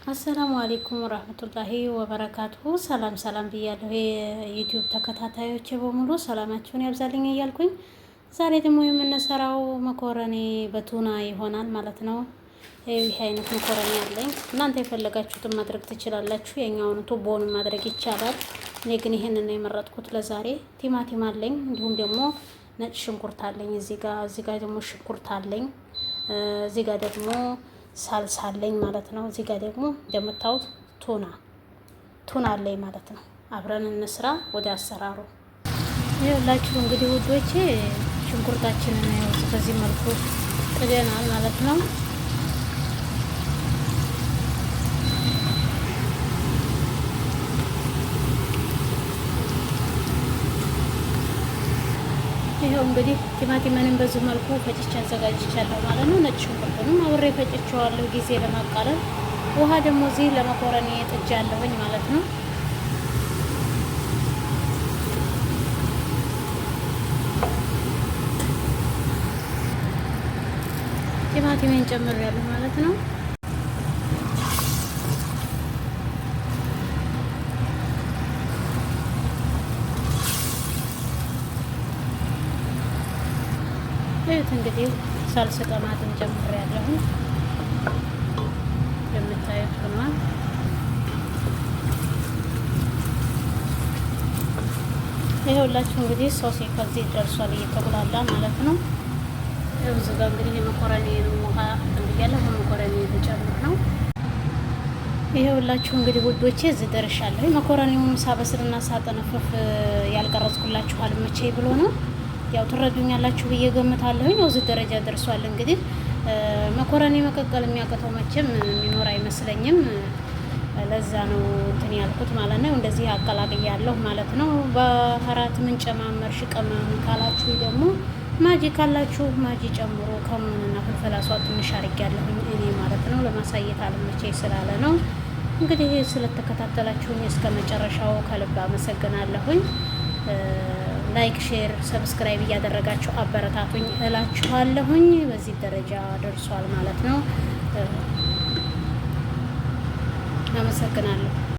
አሰላሙ አለይኩም ወራህመቱላሂ ወበረካቱሁ። ሰላም ሰላም ብያለሁ የዩቲዩብ ተከታታዮች በሙሉ ሰላማችሁን ያብዛልኝ እያልኩኝ ዛሬ ደግሞ የምንሰራው መኮረኒ በቱና ይሆናል ማለት ነው። ይህ አይነት መኮረኒ አለኝ። እናንተ የፈለጋችሁትን ማድረግ ትችላላችሁ። የኛውን ቱቦውን ማድረግ ይቻላል። እኔ ግን ይሄንን ነው የመረጥኩት ለዛሬ። ቲማቲም አለኝ፣ እንዲሁም ደግሞ ነጭ ሽንኩርት አለኝ። እዚህ ጋር ደግሞ ሽንኩርት አለኝ። እዚህ ጋር ደግሞ ሳልሳ አለኝ ማለት ነው። እዚህ ጋር ደግሞ እንደምታዩት ቱና አለኝ ማለት ነው። አብረን እንስራ። ወደ አሰራሩ ይኸውላችሁ እንግዲህ ውዶቼ ሽንኩርታችንን በዚህ መልኩ ጥደናል ማለት ነው። ይሄው እንግዲህ ቲማቲምንም በዚህ መልኩ ፈጭቼ አዘጋጅቻለሁ ማለት ነው። ነጭ ሽንኩርቱንም አብሬ ፈጭቼዋለሁ ጊዜ ለማቃለል። ውሃ ደግሞ እዚህ ለመኮረኒ ጥጃለሁኝ ማለት ነው። ቲማቲሜን ጨምሬያለሁ ማለት ነው። ይሄት እንግዲህ ሳልስ ጠማጥም ጨምሬያለሁ። የምታዩት ሆኗል። ይሄውላችሁ እንግዲህ ሶሴ ከዚህ ደርሷል እየተቁላላ ማለት ነው። ይኸው እዚህ ጋር እንግዲህ የመኮረኒ ውሃ እንዲያለሁ መኮረኒ ልጨምር ነው። ይሄውላችሁ እንግዲህ ውዶቼ እዚህ ደርሻለሁ። መኮረኒውን ሳበስልና ሳጠነፍፍ ያልቀረጽኩላችሁ አልመቼ ብሎ ነው። ያው ትረዱኛላችሁ ብዬ ገምታለሁኝ። ያው እዚህ ደረጃ ደርሷል። እንግዲህ መኮረኒ መቀቀል የሚያቅተው መቼም የሚኖር አይመስለኝም። ለዛ ነው እንትን ያልኩት ማለት ነው። እንደዚህ አቀላቅያለሁ ማለት ነው። በአራት ምን ጨማመርሽ ቀመም ካላችሁ ደግሞ ማጂ ካላችሁ ማጂ ጨምሮ ከሙንና ፍልፈል አስዋጥ ትንሽ አድርጌያለሁኝ እኔ ማለት ነው። ለማሳየት አልመቼ ስላለ ነው። እንግዲህ ስለተከታተላችሁኝ እስከ መጨረሻው ከልብ አመሰግናለሁኝ። ላይክ፣ ሼር፣ ሰብስክራይብ እያደረጋችሁ አበረታቱኝ እላችኋለሁኝ። በዚህ ደረጃ ደርሷል ማለት ነው። አመሰግናለሁ።